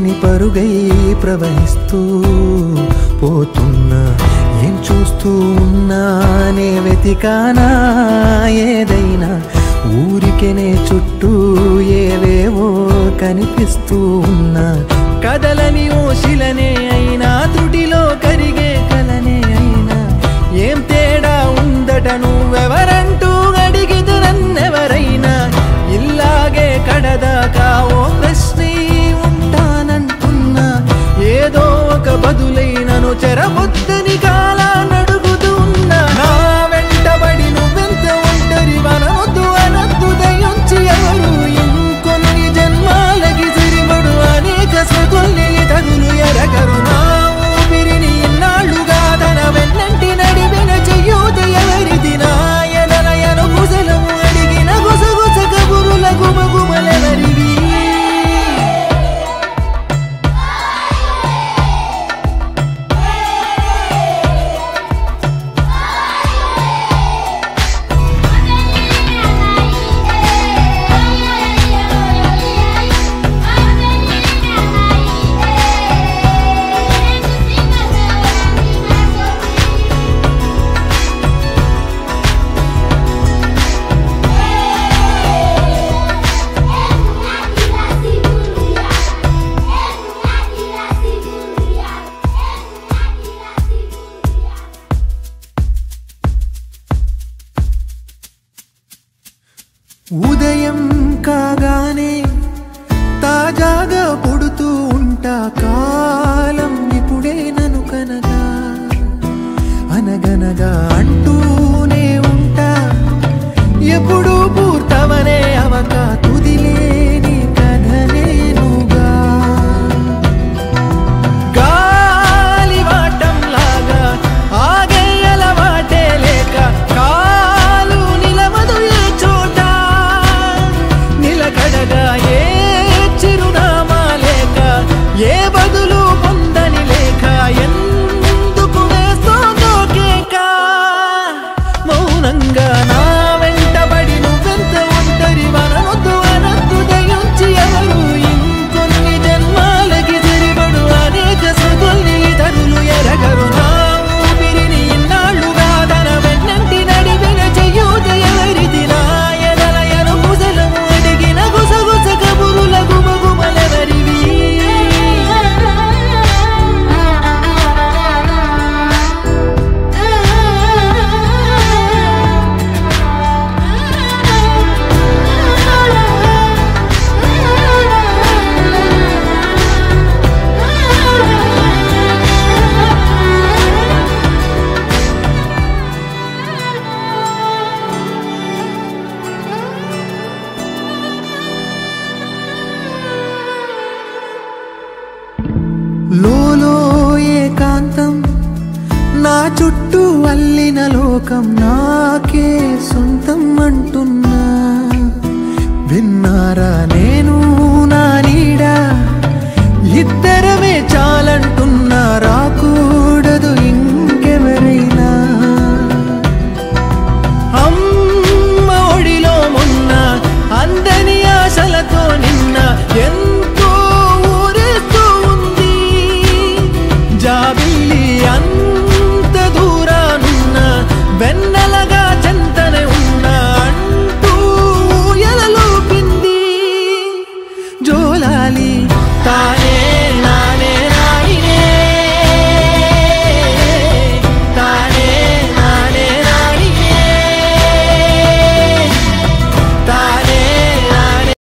లేని పరుగై ప్రవహిస్తూ పోతున్నా, ఏం చూస్తూ ఉన్నానే వెతికానా ఏదైనా, ఊరికెనే చుట్టూ ఏవేవో కనిపిస్తూ ఉన్నా, కదలని ఓశిలనే అయినా త్రుటిలో కరిగే కలనే అయినా, ఏం తేడా ఉందట నువ్వెవరంటూ అడిగిదు నన్నెవరైనా, ఇల్లాగే కడదాకా ఓ ప్రశ్నే ఉంటానంటున్నా, ఏదో ఒక బదులైనను చెరబొద్దని కాలానడుగుతూ ఉన్నా, నా వెంటబడి నువ్వెంత ఒంటరి వనవద్దు అనద్దు దయించి ఎవరు, ఇంకొన్ని జన్మాలకి సరిపడు అనేక సొగొల్లి తగులు ఎరగరు, నా ఊపిరిని ఇన్నాళ్ళుగా తన వెన్నంటి నడిపిన చెయ్యూత ఎవరిది, నా ఎదలయను కుశలము అడిగిన గుసగుస కబురుల గుమగుమలెవరివి. ఉదయం కాగానే తాజాగా పుడుతూ ఉంటా, కాలం ఇప్పుడే నన్ను కనగా అనగనగా అంటూనే ఉంటా, ఎప్పుడు పూర్తవనే అవక తుదిలేని కథనేనుగా, గాలి వాటంలాగా ఆగేయల వాటే లేక కాలు నిలవదు ఏ చోట, నిలకడగా ఏ చిరునామా లేక ఏ బదులు పొందని లేక, ఎందుకు వేస్తోందో కేక, మౌనంగా నా వెంటబడి నువ్వెంత ఒంటరి వనవద్దు అనద్దు దయించి ఎవరు, ఇంకొన్ని జన్మాలకి సరిపడు అనేక సొగొల్లి తరులు ఎరగరు, నా ఊపిరిని ఇన్నాళ్ళుగా తన వెన్నంటి నడిపిన చెయ్యూత ఎవరిది, నా ఎదలయను కుశలము అడిగిన గుసగుస కబురుల గుమగుమలెవరివి. లోలో ఏకాంతం నా చుట్టూ అల్లిన లోకం నాకే సొంతం అంటున్నా, విన్నారా నేను